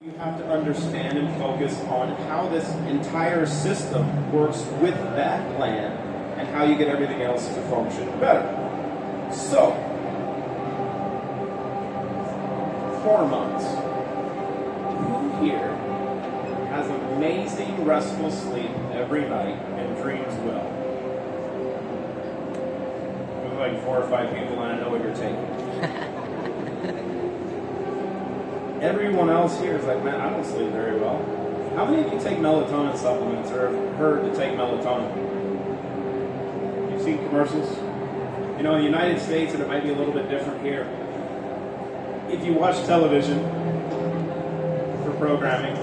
You have to understand and focus on how this entire system works with that gland and how you get everything else to function better. So, hormones. Who here has amazing restful sleep every night and dreams well? There's like 4 or 5 people and I know what you're taking. Everyone else here is like, man, I don't sleep very well. How many of you take melatonin supplements or have heard to take melatonin? You've seen commercials? You know, in the United States, and it might be a little bit different here, if you watch television for programming,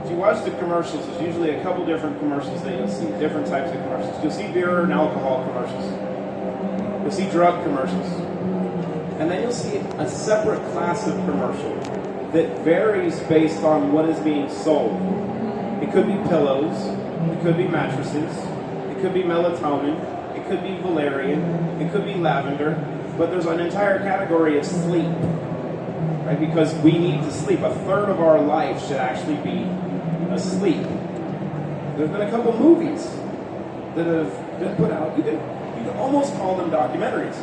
if you watch the commercials, there's usually a couple different commercials that you'll see, different types of commercials. You'll see beer and alcohol commercials. You'll see drug commercials. And then you'll see a separate class of commercial that varies based on what is being sold. It could be pillows, it could be mattresses, it could be melatonin, it could be valerian, it could be lavender, but there's an entire category of sleep, right? Because we need to sleep. A third of our life should actually be asleep. There's been a couple movies that have been put out. You can almost call them documentaries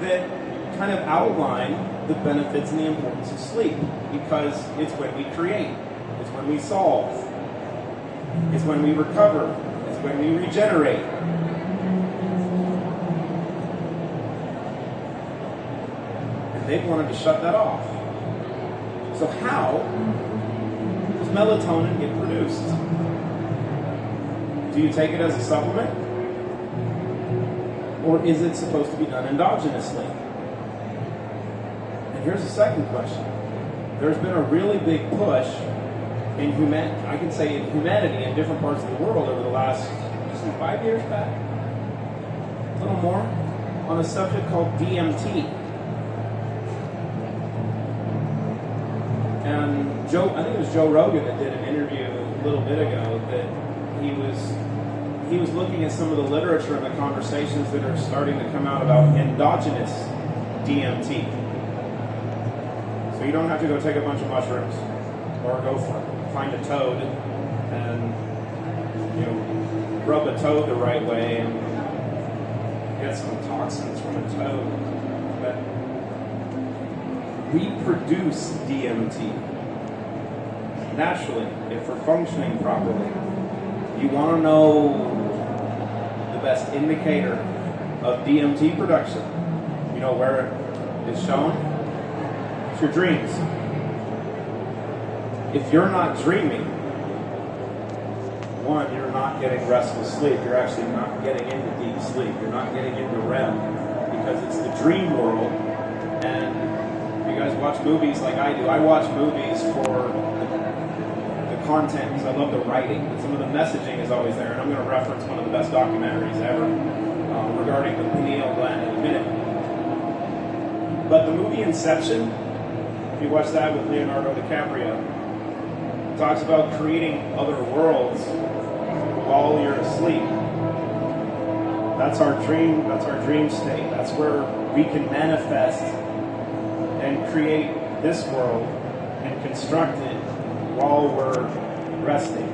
that kind of outline the benefits and the importance of sleep, because it's when we create, it's when we solve, it's when we recover, it's when we regenerate. And they wanted to shut that off. So how does melatonin get produced? Do you take it as a supplement? Or is it supposed to be done endogenously? And here's the second question. There's been a really big push in humanity in different parts of the world over the last 5 years back, a little more, on a subject called DMT. And I think it was Joe Rogan that did an interview a little bit ago that he was looking at some of the literature and the conversations that are starting to come out about endogenous DMT. So you don't have to go take a bunch of mushrooms or go find a toad and rub a toad the right way and get some toxins from a toad. But we produce DMT naturally if we're functioning properly. You want to know the best indicator of DMT production? You know where it is shown? It's your dreams. If you're not dreaming, one, you're not getting restful sleep. You're actually not getting into deep sleep. You're not getting into REM because it's the dream world. And you guys watch movies like I do. I watch movies for content because I love the writing, but some of the messaging is always there, and I'm going to reference one of the best documentaries ever regarding the pineal gland in a minute. But the movie Inception, if you watch that with Leonardo DiCaprio, talks about creating other worlds while you're asleep. That's our dream state. That's where we can manifest and create this world and construct it while we're resting.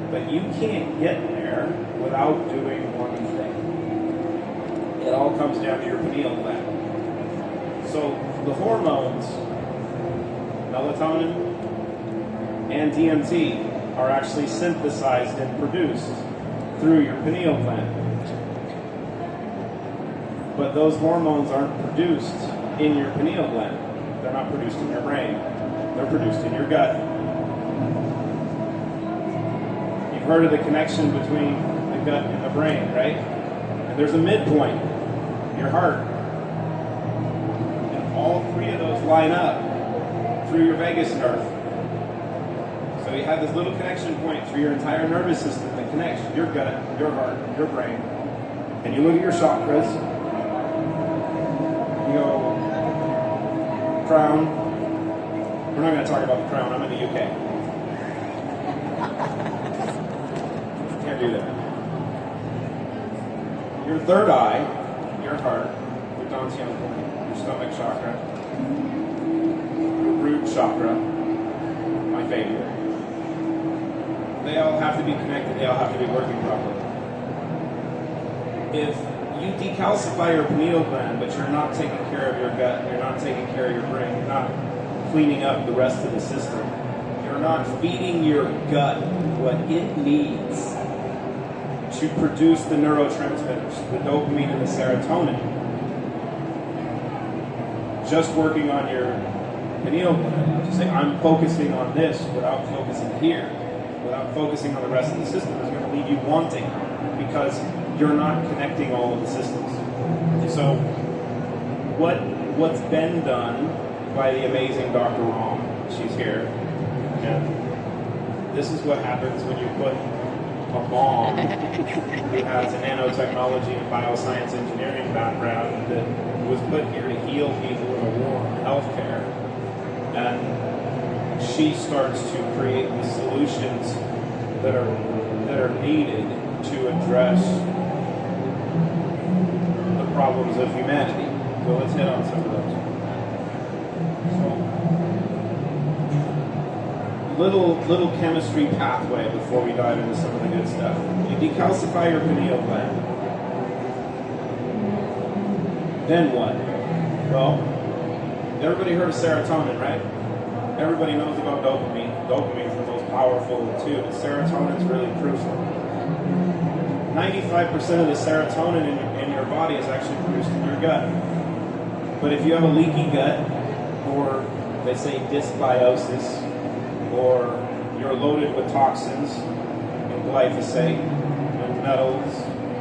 But you can't get there without doing one thing. It all comes down to your pineal gland. So the hormones, melatonin and DMT, are actually synthesized and produced through your pineal gland. But those hormones aren't produced in your pineal gland. They're not produced in your brain. They're produced in your gut. You've heard of the connection between the gut and the brain, right? And there's a midpoint, your heart. And all three of those line up through your vagus nerve. So you have this little connection point through your entire nervous system that connects your gut, your heart, your brain. And you look at your chakras. You go, crown. We're not going to talk about the crown. I'm in the UK. Can't do that. Your third eye, your heart, your dantian point, your stomach chakra. chakra, my favorite. They all have to be connected. They all have to be working properly. If you decalcify your pineal gland, but you're not taking care of your gut, you're not taking care of your brain, you're not cleaning up the rest of the system, you're not feeding your gut what it needs to produce the neurotransmitters, the dopamine and the serotonin, just working on your pineal gland, to say, I'm focusing on this without focusing here, without focusing on the rest of the system, is going to leave you wanting, because you're not connecting all of the systems. So what's been done by the amazing Dr. Rom, she's here, and this is what happens when you put a mom who has a nanotechnology and bioscience engineering background that was put here to heal people in a war on healthcare, and she starts to create the solutions that are needed to address the problems of humanity. So let's hit on some of those. So, little chemistry pathway before we dive into some of the good stuff. You decalcify your pineal gland. Then what? Well, everybody heard of serotonin, right? Everybody knows about dopamine. Dopamine is the most powerful of the two, but serotonin is really crucial. 95% of the serotonin in your body is actually produced in your gut. But if you have a leaky gut, or they say dysbiosis, or you're loaded with toxins and glyphosate and metals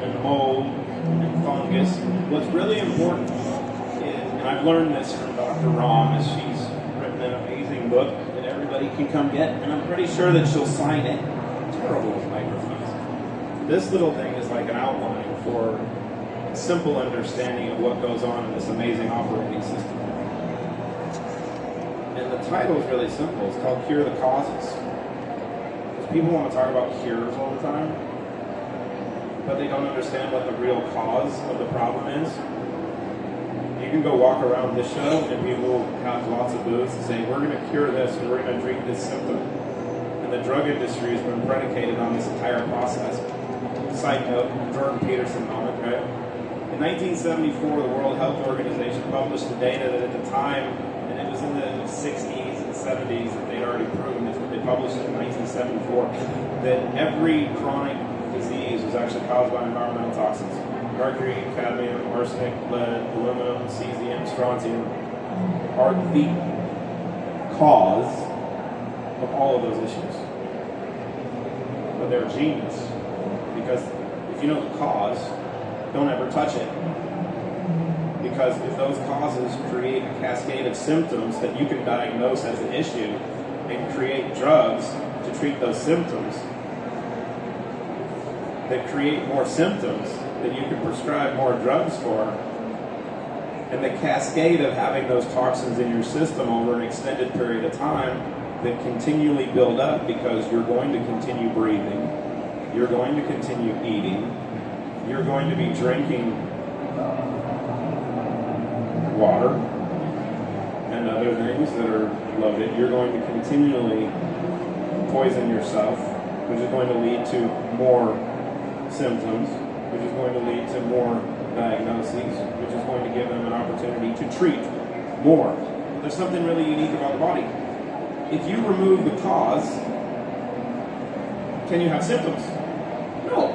and mold and fungus, what's really important is, and I've learned this from Dr. Rom, as she's written an amazing book that everybody can come get, and I'm pretty sure that she'll sign it. Terrible with microphones. This little thing is like an outline for a simple understanding of what goes on in this amazing operating system. And the title is really simple. It's called Cure the Causes. Because people want to talk about cures all the time, but they don't understand what the real cause of the problem is. You can go walk around this show and people have lots of booths and say, we're going to cure this and we're going to treat this symptom. And the drug industry has been predicated on this entire process. Side note, Jordan Peterson moment, right? In 1974, the World Health Organization published the data that at the time, and it was in the 60s and 70s that they'd already proven this, but they published it in 1974, that every chronic disease was actually caused by environmental toxins. Mercury, cadmium, arsenic, lead, aluminum, cesium, strontium are the cause of all of those issues. But they're genius, because if you know the cause, don't ever touch it. Because if those causes create a cascade of symptoms that you can diagnose as an issue and create drugs to treat those symptoms that create more symptoms that you can prescribe more drugs for, and the cascade of having those toxins in your system over an extended period of time that continually build up because you're going to continue breathing, you're going to continue eating, you're going to be drinking water and other things that are loaded, you're going to continually poison yourself, which is going to lead to more symptoms, which is going to lead to more diagnoses, which is going to give them an opportunity to treat more. There's something really unique about the body. If you remove the cause, can you have symptoms? No.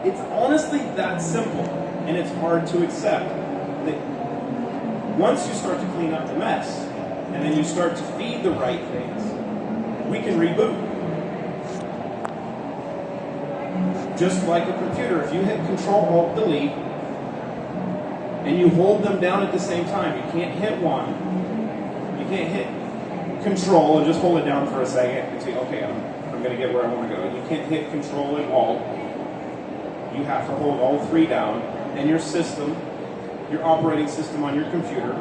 It's honestly that simple, and it's hard to accept. That once you start to clean up the mess, and then you start to feed the right things, we can reboot. Just like a computer, if you hit Control-Alt-Delete, and you hold them down at the same time, you can't hit one, you can't hit Control and just hold it down for a second and say, okay, I'm going to get where I want to go. You can't hit Control and Alt. You have to hold all three down, and your system, your operating system on your computer,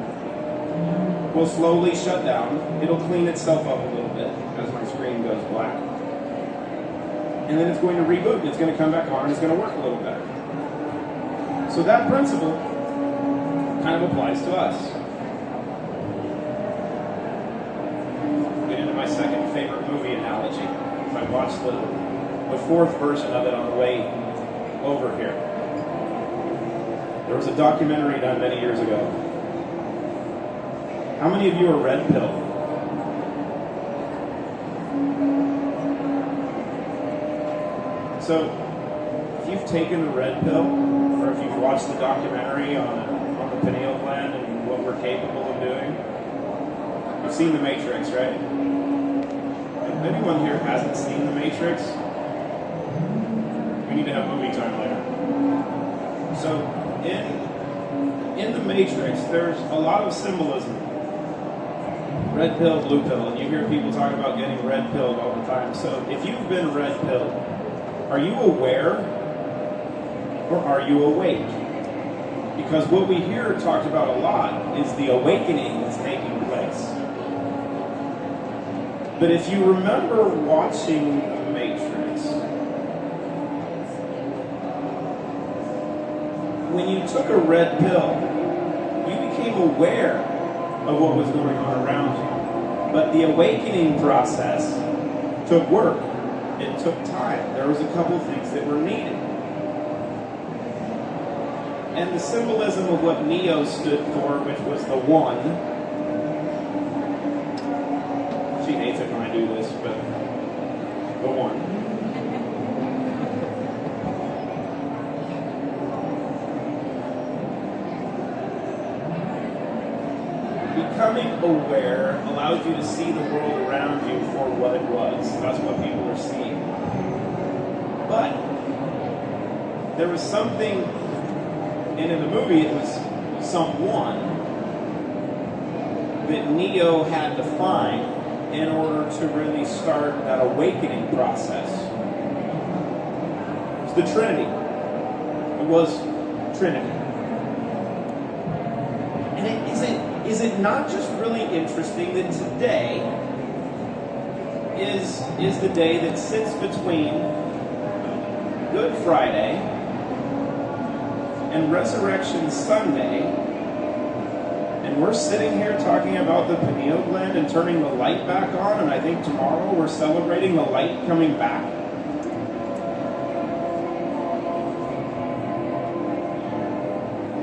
will slowly shut down. It'll clean itself up a little bit as my screen goes black. And then it's going to reboot, and it's going to come back on, and it's going to work a little better. So that principle kind of applies to us. second favorite movie analogy. I watched the fourth version of it on the way over here. There was a documentary done many years ago. How many of you are red pill? So, if you've taken the red pill, or if you've watched the documentary on the pineal gland and what we're capable of doing, you've seen The Matrix, right? If anyone here hasn't seen The Matrix, we need to have movie time later. So, in The Matrix, there's a lot of symbolism. Red pill, blue pill, and you hear people talk about getting red pilled all the time. So, if you've been red pilled, are you aware or are you awake? Because what we hear talked about a lot is the awakening that's taking place. But if you remember watching The Matrix, when you took a red pill, you became aware of what was going on around you. But the awakening process took work. It took time. There was a couple things that were needed. And the symbolism of what Neo stood for, which was the one. She hates it when I do this, but the one. Becoming aware allows you to see the world around you for what it was. That's what people are seeing. But there was something, and in the movie it was someone that Neo had to find in order to really start that awakening process. It's the Trinity. It was Trinity. And is it not just really interesting that today is the day that sits between Good Friday and Resurrection Sunday, and we're sitting here talking about the pineal gland and turning the light back on, and I think tomorrow we're celebrating the light coming back?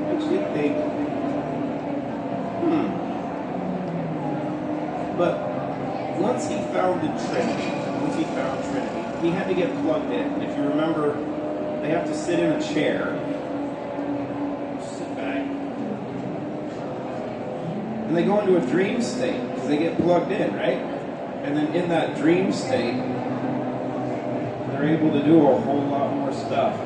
Makes you think, But once he found the Trinity, he had to get plugged in. If you remember, they have to sit in a chair, sit back, and they go into a dream state because they get plugged in, right? And then in that dream state, they're able to do a whole lot more stuff.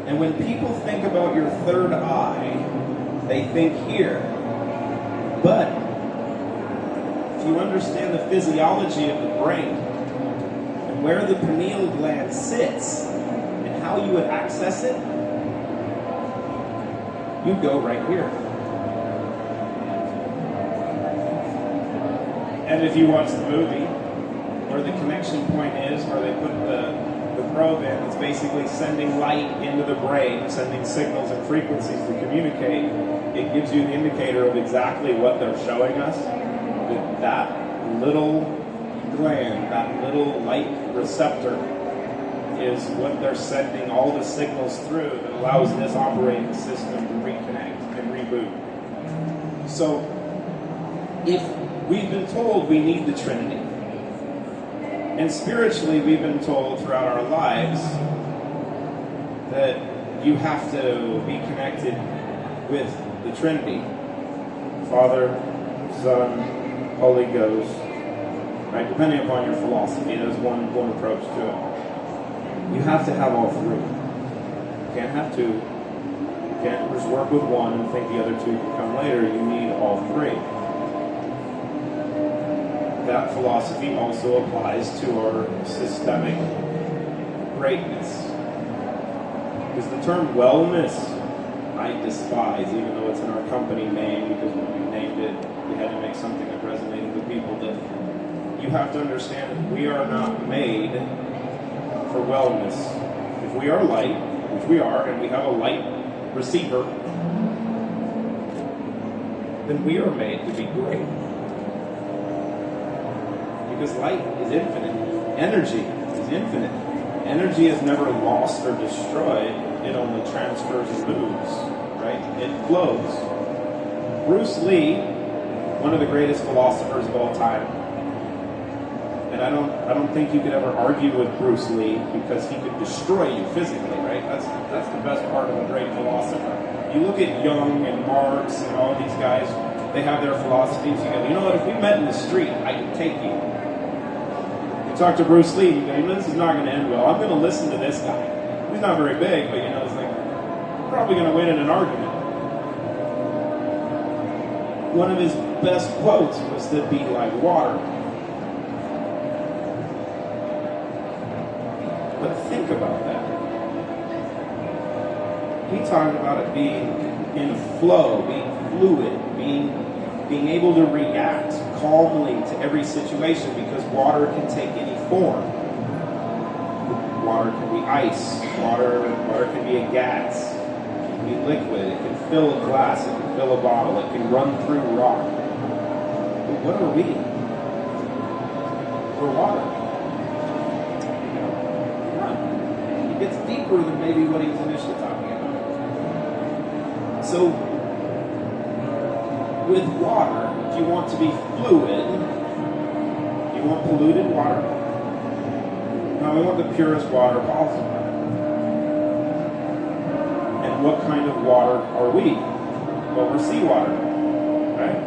And when people think about your third eye, they think here. But if you understand the physiology of the brain and where the pineal gland sits and how you would access it, you go right here. And if you watch the movie, where the connection point is, where they put the probe in, it's basically sending light into the brain, sending signals and frequencies to communicate. It gives you the indicator of exactly what they're showing us. That little gland, that little light receptor, is what they're sending all the signals through that allows this operating system to reconnect and reboot. So, if we've been told we need the Trinity, and spiritually we've been told throughout our lives that you have to be connected with the Trinity, Father, Son, Holy Ghost, right? Depending upon your philosophy, there's one approach to it. You have to have all three. You can't have two. You can't just work with one and think the other two can come later. You need all three. That philosophy also applies to our systemic greatness. Because the term wellness, I despise, even though it's in our company name, because when we named it, we had to make something that resonated with people. That you have to understand that we are not made for wellness. If we are light, which we are, and we have a light receiver, then we are made to be great. because light is infinite. Energy is infinite. Energy is never lost or destroyed. It only transfers and moves, right? It flows. Bruce Lee, one of the greatest philosophers of all time, and I don't think you could ever argue with Bruce Lee because he could destroy you physically, right? That's the best part of a great philosopher. You look at Jung and Marx and all these guys, they have their philosophies. You go, you know what, if we met in the street, I could take you. You talk to Bruce Lee, you go, this is not going to end well. I'm going to listen to this guy. He's not very big, but it's like, I'm probably going to win in an argument. One of his best quotes was to be like water. But think about that. He talked about it being in flow, being fluid, being able to react calmly to every situation because water can take any form. Water can be ice. Water can be a gas. It can be liquid. It can fill a glass. It can fill a bottle. It can run through rock. But what are we? We're water. It gets deeper than maybe what he was initially talking about. So, with water, if you want to be fluid, you want polluted water? No, we want the purest water possible. And what kind of water are we? Well, we're seawater, right?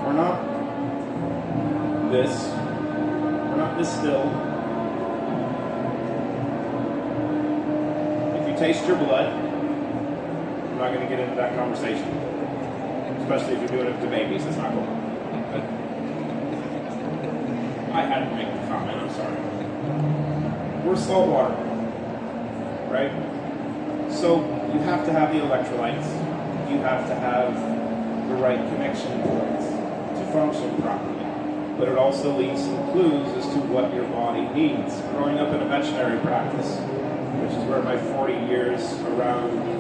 We're not this. We're not distilled. If you taste your blood, I'm not going to get into that conversation. Especially if you're doing it to babies, it's not cool. But I had to make the comment, I'm sorry. We're salt water, right? So you have to have the electrolytes. You have to have the right connection points to function properly. But it also leaves some clues as to what your body needs. Growing up in a veterinary practice, which is where my 40 years around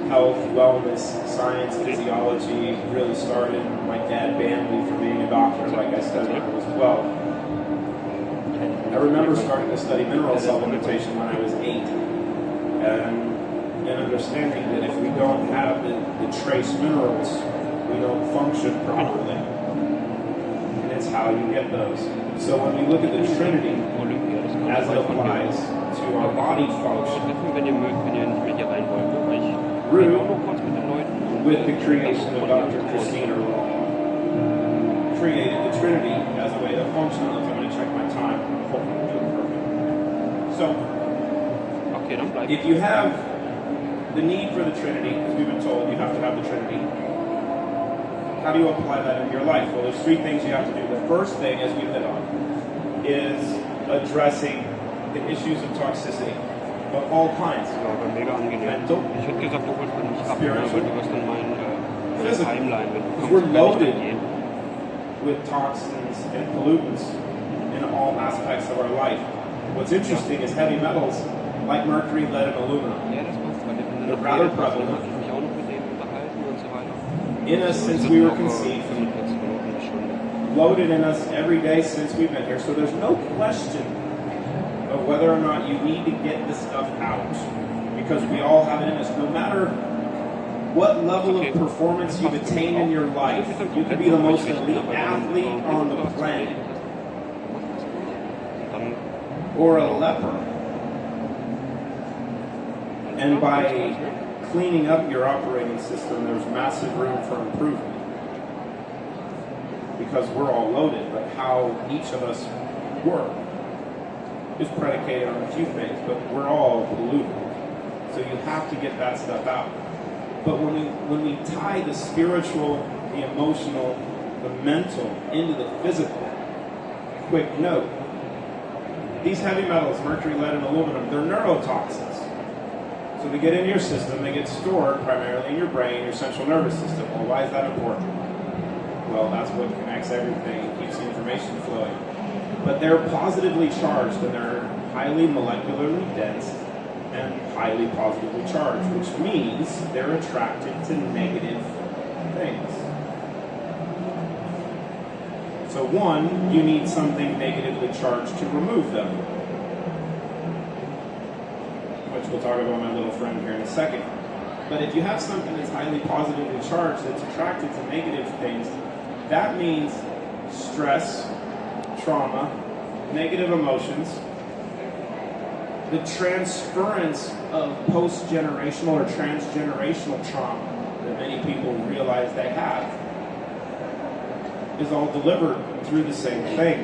health, wellness, science, physiology really started. My dad banned me from being a doctor, like I said, when I was 12. I remember starting to study mineral supplementation when I was 8. And understanding that if we don't have the trace minerals, we don't function properly. And it's how you get those. So when we look at the Trinity, as it applies to our body function, Rue, with the creation of Dr. Christina Rowe, created the Trinity as a way to function. I'm going to check my time. Hopefully I'm doing perfect. So, if you have the need for the Trinity, because we've been told you have to have the Trinity, how do you apply that in your life? Well, there's 3 things you have to do. The first thing, as we've hit on, is addressing the issues of toxicity. Of all kinds. Mental, spiritual, physical. We're loaded with toxins and pollutants in all aspects of our life. What's interesting is heavy metals like mercury, lead, and aluminum. They're rather prevalent in us since we were conceived, loaded in us every day since we've been here. So there's no question of whether or not you need to get this stuff out, because we all have it in us. No matter what level of performance you've attained in your life, you could be the most elite athlete on the planet, or a leper. And by cleaning up your operating system, there's massive room for improvement, because we're all loaded. But how each of us work is predicated on a few things, but we're all polluted. So you have to get that stuff out. But when we tie the spiritual, the emotional, the mental into the physical, quick note, these heavy metals, mercury, lead, and aluminum, they're neurotoxins. So they get in your system, they get stored primarily in your brain, your central nervous system. Well, why is that important? Well, that's what connects everything and keeps the information flowing. But they're positively charged, and they're highly molecularly dense and highly positively charged, which means they're attracted to negative things. So one, you need something negatively charged to remove them, which we'll talk about my little friend here in a second. But if you have something that's highly positively charged that's attracted to negative things, that means stress, trauma, negative emotions, the transference of post-generational or transgenerational trauma that many people realize they have is all delivered through the same thing.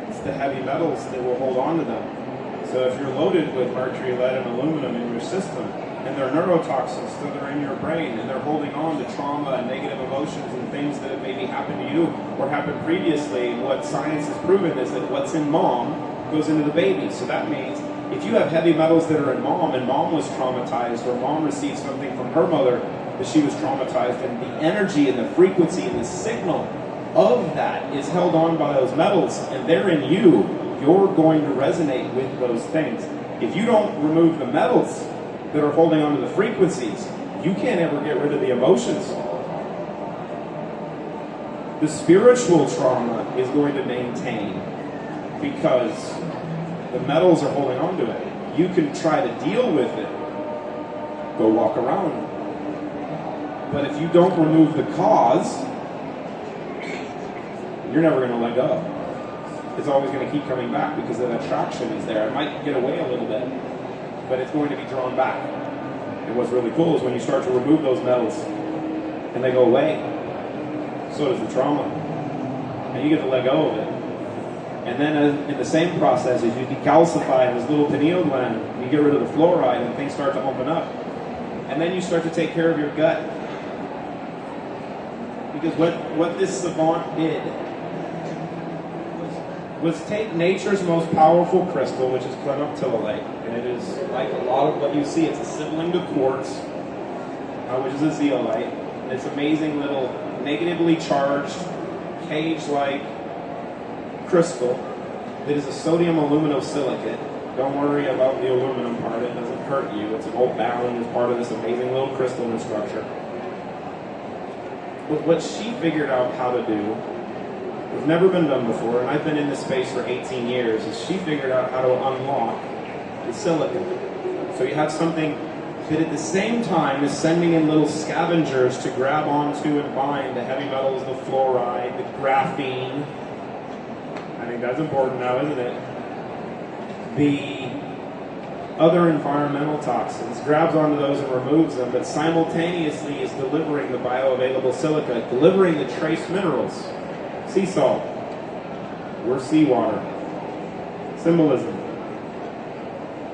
It's the heavy metals that will hold on to them. So if you're loaded with mercury, lead, and aluminum in your system, and they're neurotoxins that are in your brain, and they're holding on to trauma and negative emotions and things that have maybe happened to you or happened previously, what science has proven is that what's in mom goes into the baby. So that means if you have heavy metals that are in mom, and mom was traumatized, or mom received something from her mother that she was traumatized, and the energy and the frequency and the signal of that is held on by those metals, and they're in you, you're going to resonate with those things. If you don't remove the metals that are holding on to the frequencies, you can't ever get rid of the emotions. The spiritual trauma is going to maintain because the metals are holding on to it. You can try to deal with it, go walk around. But if you don't remove the cause, you're never going to let go. It's always going to keep coming back because that attraction is there. It might get away a little bit, but it's going to be drawn back. And what's really cool is when you start to remove those metals and they go away, so does the trauma. And you get to let go of it. And then in the same process, as you decalcify this little pineal gland, you get rid of the fluoride and things start to open up. And then you start to take care of your gut. Because what this savant did was take nature's most powerful crystal, which is clinoptilolite, and it is like a lot of what you see. It's a sibling to quartz, which is a zeolite. And it's amazing little negatively charged, cage-like crystal that is a sodium aluminosilicate. Don't worry about the aluminum part; it doesn't hurt you. It's an old balance as part of this amazing little crystalline structure. But what she figured out how to do, it's never been done before, and I've been in this space for 18 years, is she figured out how to unlock the silicon. So you have something that at the same time is sending in little scavengers to grab onto and bind the heavy metals, the fluoride, the graphene. I think that's important now, isn't it? The other environmental toxins, grabs onto those and removes them, but simultaneously is delivering the bioavailable silica, delivering the trace minerals. Sea salt, we're seawater. Symbolism.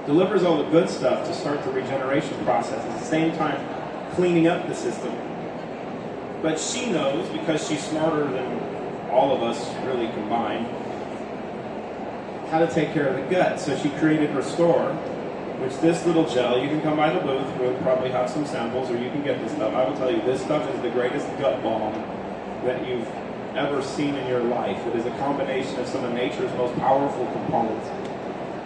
Delivers all the good stuff to start the regeneration process, at the same time cleaning up the system. But she knows, because she's smarter than all of us really combined, how to take care of the gut. So she created Restore, which this little gel, you can come by the booth, we'll probably have some samples, or you can get this stuff. I will tell you, this stuff is the greatest gut balm that you've ever seen in your life. It is a combination of some of nature's most powerful components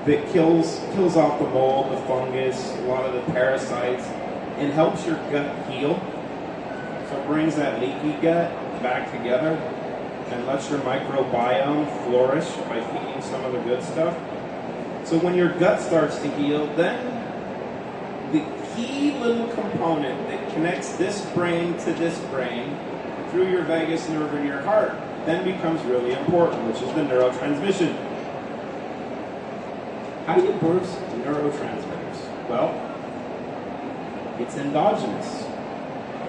that kills off the mold, the fungus, a lot of the parasites, and helps your gut heal. So it brings that leaky gut back together and lets your microbiome flourish by feeding some of the good stuff. So when your gut starts to heal, then the key little component that connects this brain to this brain through your vagus nerve in your heart then becomes really important, which is the neurotransmission. How do you burst neurotransmitters? Well, it's endogenous.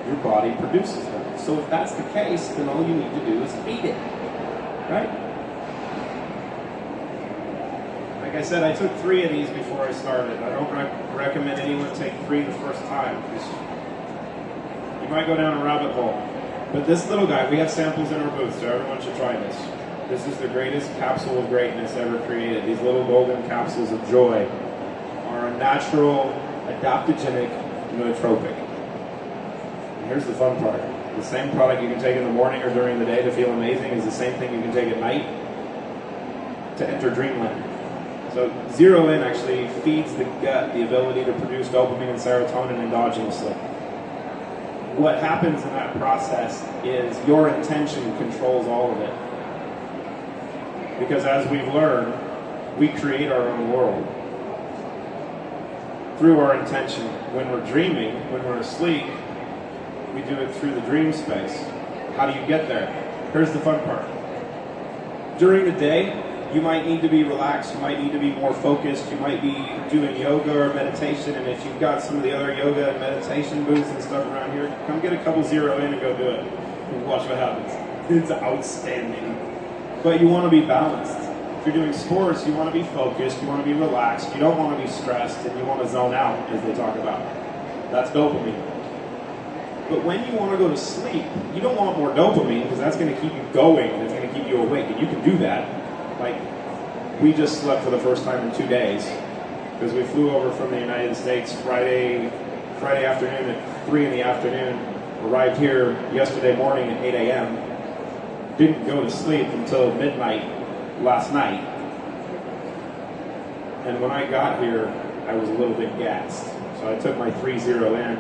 Your body produces them. So if that's the case, then all you need to do is feed it, right? Like I said, I took 3 of these before I started. I don't recommend anyone take 3 the first time, because you might go down a rabbit hole. But this little guy, we have samples in our booth, so everyone should try this. This is the greatest capsule of greatness ever created. These little golden capsules of joy are a natural, adaptogenic nootropic. And here's the fun part. The same product you can take in the morning or during the day to feel amazing is the same thing you can take at night to enter dreamland. So Zero In actually feeds the gut the ability to produce dopamine and serotonin endogenously. What happens in that process is your intention controls all of it. Because as we've learned, we create our own world through our intention. When we're dreaming, when we're asleep, we do it through the dream space. How do you get there? Here's the fun part. During the day, you might need to be relaxed, you might need to be more focused, you might be doing yoga or meditation, and if you've got some of the other yoga and meditation booths and stuff around here, come get a couple zero in and go do it. And watch what happens. It's outstanding. But you want to be balanced. If you're doing sports, you want to be focused, you want to be relaxed, you don't want to be stressed, and you want to zone out, as they talk about. That's dopamine. But when you want to go to sleep, you don't want more dopamine because that's going to keep you going, it's going to keep you awake, and you can do that. Like, we just slept for the first time in 2 days because we flew over from the United States Friday afternoon at 3 in the afternoon, arrived here yesterday morning at 8 a.m., didn't go to sleep until midnight last night. And when I got here, I was a little bit gassed. So I took my 3-0 in,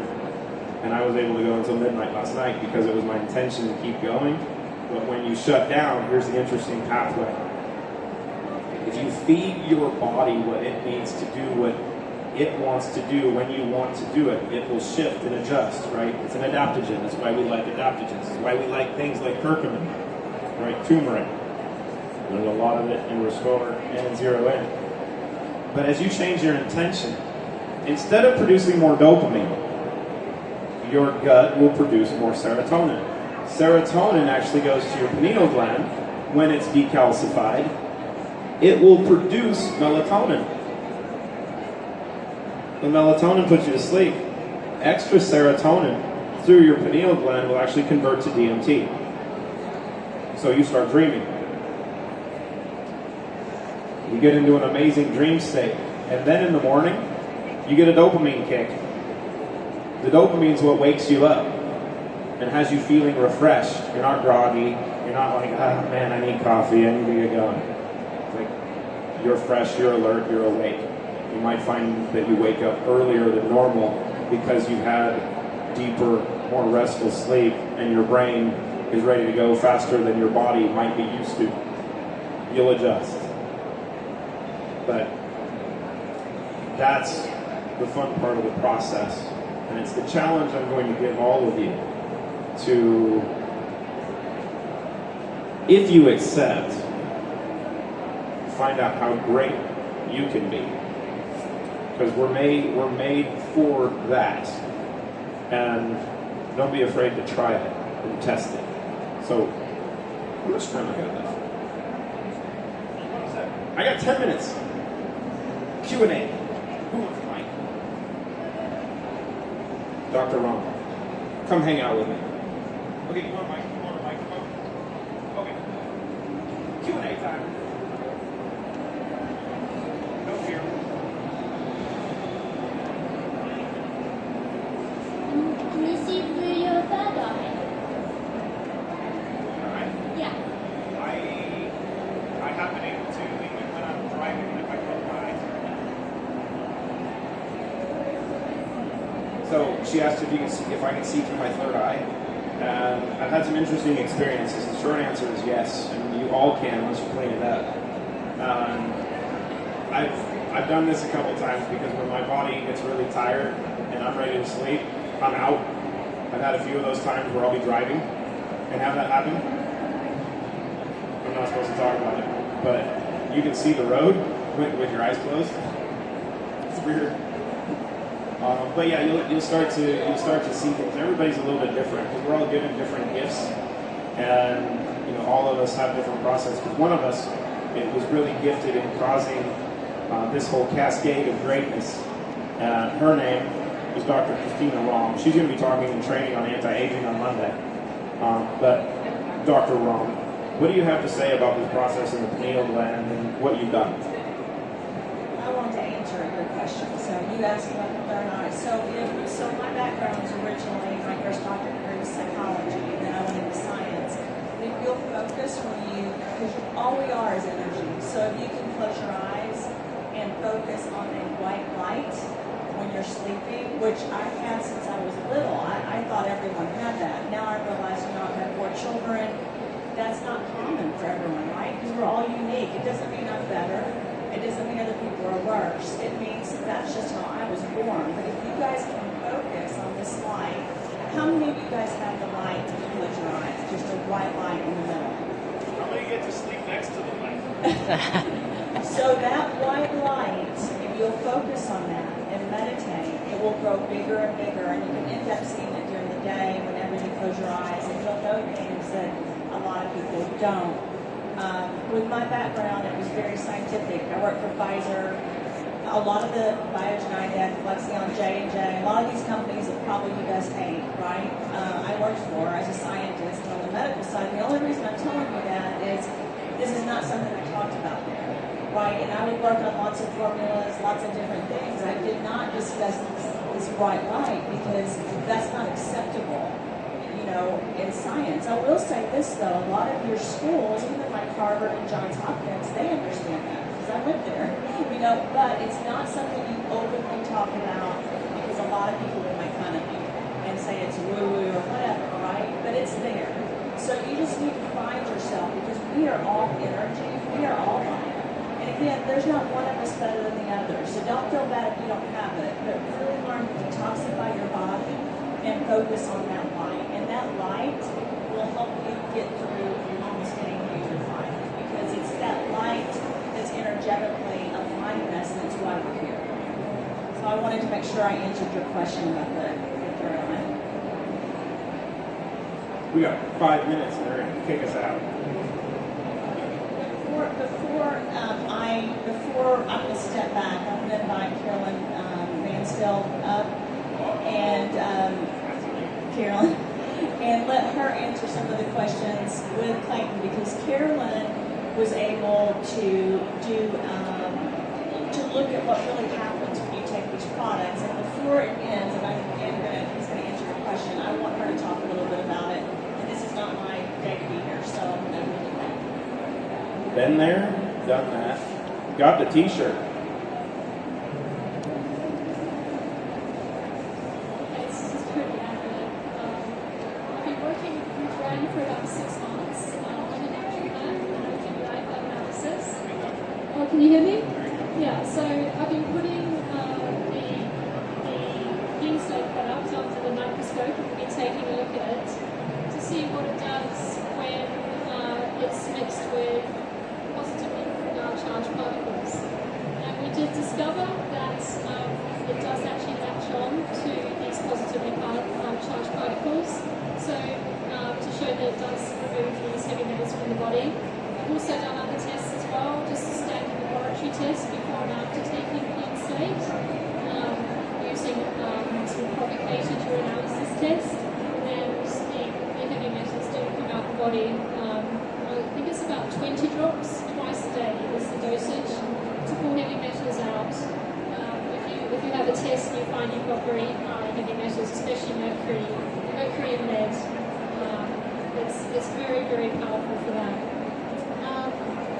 and I was able to go until midnight last night because it was my intention to keep going. But when you shut down, here's the interesting pathway. If you feed your body what it needs to do, what it wants to do, when you want to do it, it will shift and adjust, right? It's an adaptogen. That's why we like adaptogens. It's why we like things like curcumin, right? Turmeric. There's a lot of it in Restore and in Zero In. But as you change your intention, instead of producing more dopamine, your gut will produce more serotonin. Serotonin actually goes to your pineal gland. When it's decalcified, it will produce melatonin. The melatonin puts you to sleep. Extra serotonin through your pineal gland will actually convert to DMT. So you start dreaming. You get into an amazing dream state. And then in the morning, you get a dopamine kick. The dopamine is what wakes you up and has you feeling refreshed. You're not groggy. You're not like, ah, man, I need coffee. I need to get going. It's like you're fresh, you're alert, you're awake. You might find that you wake up earlier than normal because you've had deeper, more restful sleep, and your brain is ready to go faster than your body might be used to. You'll adjust. But that's the fun part of the process. And it's the challenge I'm going to give all of you to, if you accept, find out how great you can be. Because we're made for that. And don't be afraid to try it and test it. So, how much time I got left? I got 10 minutes. Q&A. Who wants the mic? Dr. Ron, come hang out with me. Okay, you want a mic? You want a microphone? Okay. Q&A time. No fear. Can you see through your third eye? Alright. Yeah. I have been able to, even when I'm driving, if I close my eyes. So she asked if I can see through my third eye. And I've had some interesting experiences. The short answer is yes, and you all can once you clean it up. I've done this a couple times because when my body gets really tired and I'm ready to sleep, I'm out. I've had a few of those times where I'll be driving and have that happen. I'm not supposed to talk about it, but you can see the road with your eyes closed. It's weird. But yeah, you'll start to see things. Everybody's a little bit different because we're all given different gifts, and all of us have different processes. Because one of us, it was really gifted in causing this whole cascade of greatness. Her name is Dr. Christina Rom. She's going to be talking and training on anti-aging on Monday. But Dr. Rom, what do you have to say about this process in the pineal gland and what you've done? I want to answer your question. So you asked about the third eye. So my background is originally, my first doctorate degree was psychology, and then I went into science. If you'll focus because all we are is energy. So if you can close your eyes and focus on a white light when you're sleeping, which I've had since I was little. I thought everyone had that. Now I realize, I've had 4 children. That's not common for everyone, right? Because we're all unique. or worse. It means that that's just how I was born. But if you guys can focus on this light, how many of you guys have the light when you close your eyes? Just a white light in the middle. How many get to sleep next to the light? So that white light, if you'll focus on that and meditate, it will grow bigger and bigger, and you can end up seeing it during the day whenever you close your eyes, and you'll know things that a lot of people don't. With my background, it was very scientific. I worked for Pfizer. A lot of the Biogen, Flexion, J&J, a lot of these companies that probably you guys hate, right? I worked for as a scientist, and on the medical side, the only reason I'm telling you that is this is not something I talked about there, right? And I would work on lots of formulas, lots of different things. I did not discuss this bright light because that's not acceptable, in science. I will say this though, a lot of your schools, even like Harvard and Johns Hopkins, they understand that because I went there, but it's not something you openly talk about because a lot of people will make fun of you and say it's woo-woo or whatever, right? But it's there. So you just need to find yourself because we are all energy, we are all light. And again, there's not one of us better than the other. So don't feel bad if you don't have it, but really learn to detoxify your body and focus on that light. And that light will help you get through almost any major fight because it's that light that's energetically aligning us, and that's why we're here. So I wanted to make sure I answered your question about the third eye. We got 5 minutes and they're going to kick us out. Before I'm going to step back, I'm going to invite Carolyn Mansfield up and Carolyn, and let her answer some of the questions with Clayton because Carolyn was able to look at what really happens when you take these products. And before it ends, and he's going to answer your question, I want her to talk a little bit about it. And this is not my day to be here, so I'm going to leave that. Been there, done that. Got the t-shirt. For about 6 months on an action plan and I do life analysis. Oh, can you hear me? Yeah, so I've been putting the Kingsley product under the microscope and we've been taking a look at it to see what it does when it's mixed with positively charged particles. And we did discover that it does actually latch on to these positively charged particles. So to show that it does remove these heavy metals from the body. I've also done other tests as well, just a standard laboratory test before and after taking Clean Slate, using some propagated urinalysis test, and the heavy metals don't come out the body. I think it's about 20 drops twice a day is the dosage to pull heavy metals out. If you have a test and you find you've got very high heavy metals, especially mercury and lead, it's very, very powerful for that.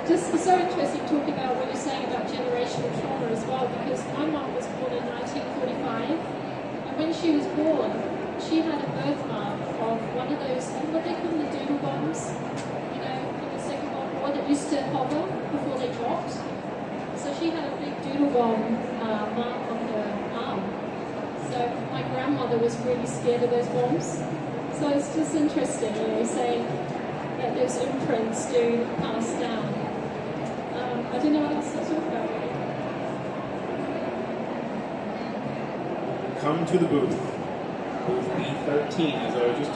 Just it's so interesting talking about what you're saying about generational trauma as well, because my mom was born in 1945, and when she was born, she had a birthmark of one of those, what they call the doodle bombs, in the Second World War that used to hover before they dropped. So she had a big doodle bomb mark on her arm. So my grandmother was really scared of those bombs. So it's just interesting, saying that those imprints do pass down. I don't know what else to talk about. Come to the booth. Booth B13, as I was just